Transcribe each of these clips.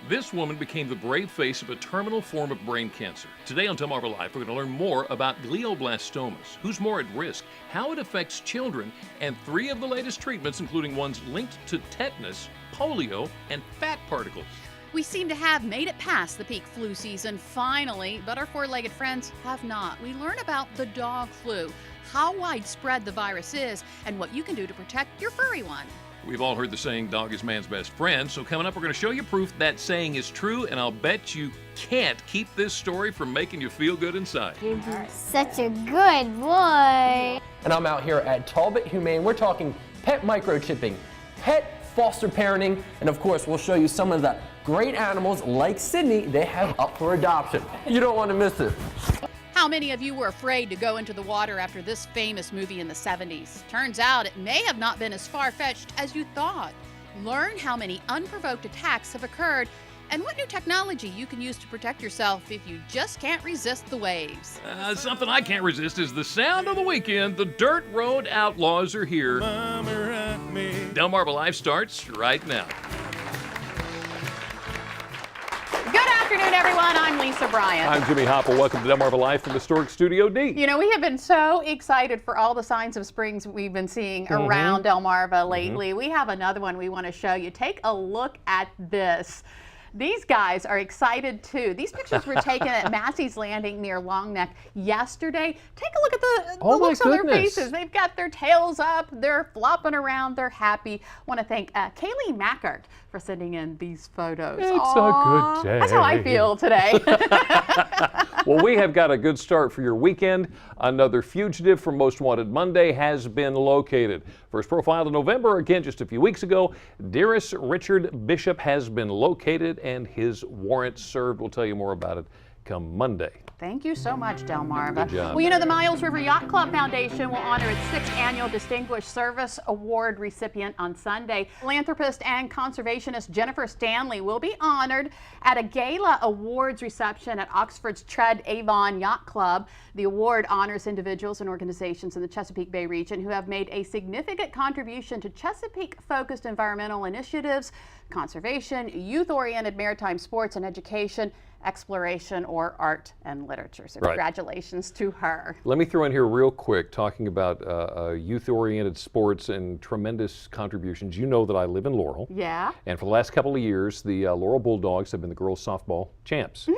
This woman became the brave face of a terminal form of brain cancer. Today on Delmarva Life, we're going to learn more about glioblastomas, who's more at risk, how it affects children, and 3 of the latest treatments, including ones linked to tetanus, polio, and fat particles. We seem to have made it past the peak flu season finally, but our 4-legged friends have not. We learn about the dog flu, how widespread the virus is, and what you can do to protect your furry one. We've all heard the saying, dog is man's best friend, so coming up we're going to show you proof that saying is true, and I'll bet you can't keep this story from making you feel good inside. You're such a good boy. And I'm out here at Talbot Humane. We're talking pet microchipping, pet foster parenting, and of course we'll show you some of the great animals like Sydney they have up for adoption. You don't want to miss it. How many of you were afraid to go into the water after this famous movie in the 70s? Turns out it may have not been as far-fetched as you thought. Learn how many unprovoked attacks have occurred and what new technology you can use to protect yourself if you just can't resist the waves. Something I can't resist is the sound of the weekend. The Dirt Road Outlaws are here. Delmarva Life starts right now. Good afternoon, everyone. I'm Lisa Bryant. I'm Jimmy Hopple. Welcome to Delmarva Life from Historic Studio D. You know, we have been so excited for all the signs of springs we've been seeing around Delmarva lately. We have another one we want to show you. Take a look at this. These guys are excited too. These pictures were taken at Massey's Landing near Long Neck yesterday. Take a look at the looks on their faces. They've got their tails up, they're flopping around, they're happy. Want to thank Kaylee Mackert for sending in these photos. It's a good day. That's how I feel today. Well, we have got a good start for your weekend. Another fugitive from Most Wanted Monday has been located. First profiled in November, again just a few weeks ago. Dearest Richard Bishop has been located and his warrant served. We'll tell you more about it come Monday. Thank you so much, Delmarva. Good job. Well, you know, the Miles River Yacht Club Foundation will honor its 6th annual Distinguished Service Award recipient on Sunday. Philanthropist and conservationist Jennifer Stanley will be honored at a gala awards reception at Oxford's Tread Avon Yacht Club. The award honors individuals and organizations in the Chesapeake Bay region who have made a significant contribution to Chesapeake-focused environmental initiatives, conservation, youth-oriented maritime sports and education, exploration, or art and literature. So congratulations to her. Let me throw in here real quick, talking about youth-oriented sports and tremendous contributions. You know that I live in Laurel. Yeah. And for the last couple of years, the Laurel Bulldogs have been the girls softball champs.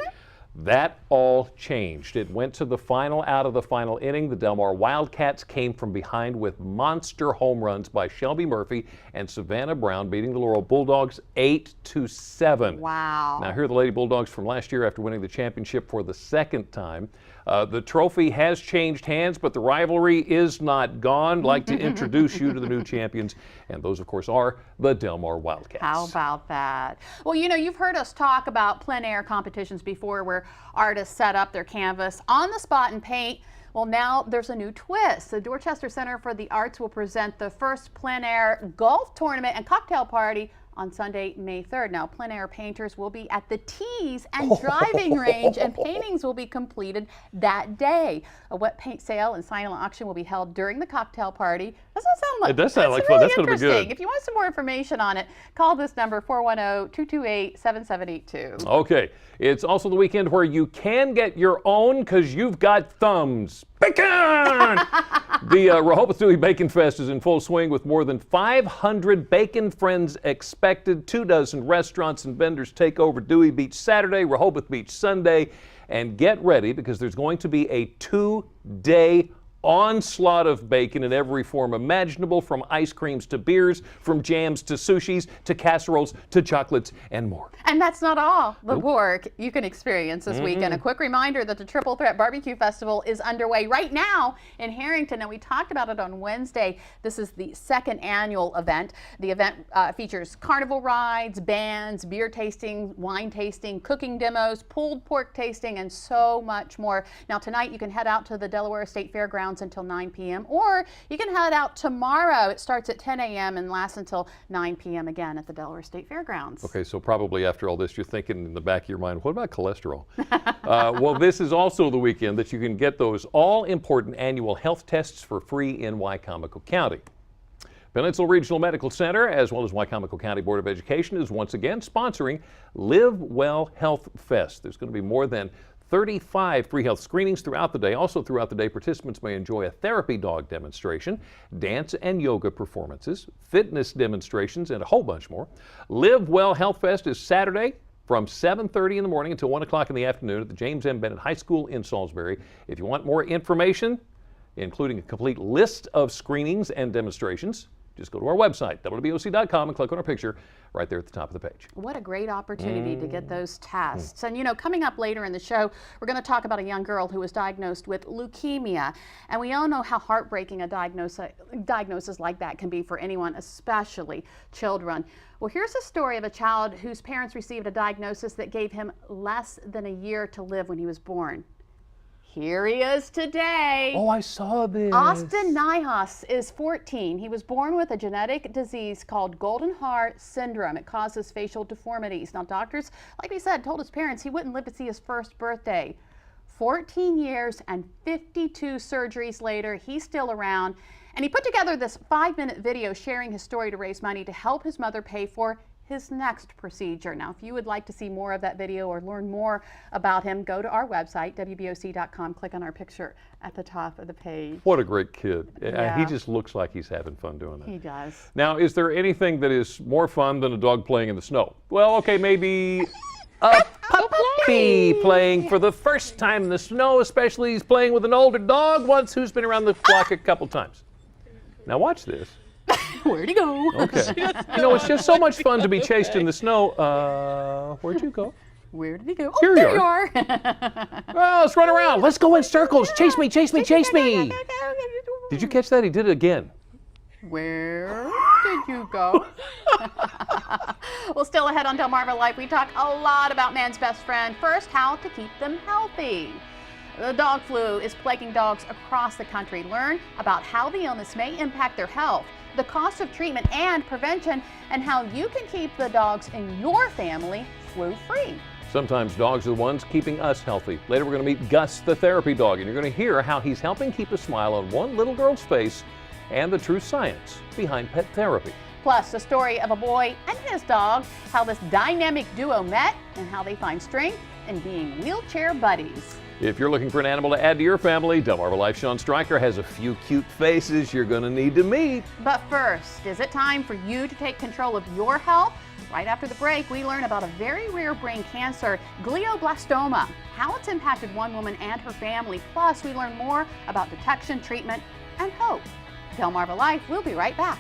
That all changed. It went to the final out of the final inning. The Delmar Wildcats came from behind with monster home runs by Shelby Murphy and Savannah Brown, beating the Laurel Bulldogs 8-7. Wow. Now here are the Lady Bulldogs from last year after winning the championship for the 2nd time. The trophy has changed hands, but the rivalry is not gone. I'd like to introduce you to the new champions, and those, of course, are the Delmar Wildcats. How about that? Well, you know, you've heard us talk about plein air competitions before where artists set up their canvas on the spot and paint. Well, now there's a new twist. The Dorchester Center for the Arts will present the first plein air golf tournament and cocktail party on Sunday, May 3rd. Now, plein air painters will be at the tees and driving range, and paintings will be completed that day. A wet paint sale and silent auction will be held during the cocktail party. Doesn't that sound like it does sound like really fun. That's going to be good. If you want some more information on it, call this number 410-228-7782. Okay, it's also the weekend where you can get your own because you've got thumbs. Bacon! The Rehoboth Dewey Bacon Fest is in full swing with more than 500 bacon friends expected. 24 restaurants and vendors take over Dewey Beach Saturday, Rehoboth Beach Sunday. And get ready because there's going to be a 2-day onslaught of bacon in every form imaginable, from ice creams to beers, from jams to sushis to casseroles to chocolates and more. And that's not all the pork you can experience this weekend. A quick reminder that the Triple Threat Barbecue Festival is underway right now in Harrington, and we talked about it on Wednesday. This is the 2nd annual event. The event features carnival rides, bands, beer tasting, wine tasting, cooking demos, pulled pork tasting, and so much more. Now tonight you can head out to the Delaware State Fairgrounds until 9 p.m. or you can head out tomorrow. It starts at 10 a.m. and lasts until 9 p.m. again at the Delaware State Fairgrounds. Okay, so probably after all this, you're thinking in the back of your mind, what about cholesterol? Well, this is also the weekend that you can get those all-important annual health tests for free in Wycomico County. Peninsula Regional Medical Center, as well as Wycomico County Board of Education, is once again sponsoring Live Well Health Fest. There's going to be more than 35 free health screenings throughout the day. Also throughout the day, participants may enjoy a therapy dog demonstration, dance and yoga performances, fitness demonstrations, and a whole bunch more. Live Well Health Fest is Saturday from 7:30 in the morning until 1 o'clock in the afternoon at the James M. Bennett High School in Salisbury. If you want more information, including a complete list of screenings and demonstrations, just go to our website, WBOC.com, and click on our picture right there at the top of the page. What a great opportunity to get those tests. And you know, coming up later in the show, we're going to talk about a young girl who was diagnosed with leukemia. And we all know how heartbreaking a diagnosis like that can be for anyone, especially children. Well, here's a story of a child whose parents received a diagnosis that gave him less than a year to live when he was born. Here he is today. Oh, I saw this. Austin Nijhaus is 14. He was born with a genetic disease called Golden Heart syndrome. It causes facial deformities. Now, doctors, like we said, told his parents he wouldn't live to see his first birthday. 14 years and 52 surgeries later, he's still around. And he put together this 5-minute video sharing his story to raise money to help his mother pay for his next procedure. Now, if you would like to see more of that video or learn more about him, go to our website, WBOC.com, click on our picture at the top of the page. What a great kid. Yeah. He just looks like he's having fun doing that. He does. Now, is there anything that is more fun than a dog playing in the snow? Well, okay, maybe a puppy playing for the first time in the snow, especially he's playing with an older dog once who's been around the block a couple times. Now watch this. Where'd he go? Okay. You know, it's just so much fun to be chased in the snow. Where'd you go? Where did he go? Here Oh, you there you are. are. Well, let's run around. Let's go in circles. Chase me, chase me, chase me. Did you catch that? He did it again. Where did you go? Well, still ahead on Delmarva Life, we talk a lot about man's best friend. First, how to keep them healthy. The dog flu is plaguing dogs across the country. Learn about how the illness may impact their health, the cost of treatment and prevention, and how you can keep the dogs in your family flu-free. Sometimes dogs are the ones keeping us healthy. Later, we're going to meet Gus, the therapy dog, and you're going to hear how he's helping keep a smile on one little girl's face and the true science behind pet therapy. Plus, the story of a boy and his dog, how this dynamic duo met, and how they find strength in being wheelchair buddies. If you're looking for an animal to add to your family, Delmarva Life Sean Stryker has a few cute faces you're going to need to meet. But first, is it time for you to take control of your health? Right after the break, we learn about a very rare brain cancer, glioblastoma, how it's impacted one woman and her family. Plus, we learn more about detection, treatment, and hope. Delmarva Life, we'll be right back.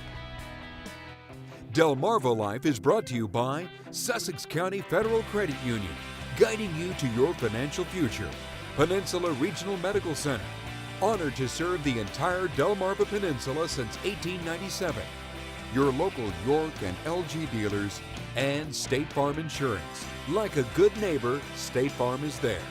Delmarva Life is brought to you by Sussex County Federal Credit Union, guiding you to your financial future. Peninsula Regional Medical Center, honored to serve the entire Delmarva Peninsula since 1897. Your local York and LG dealers, and State Farm Insurance. Like a good neighbor, State Farm is there.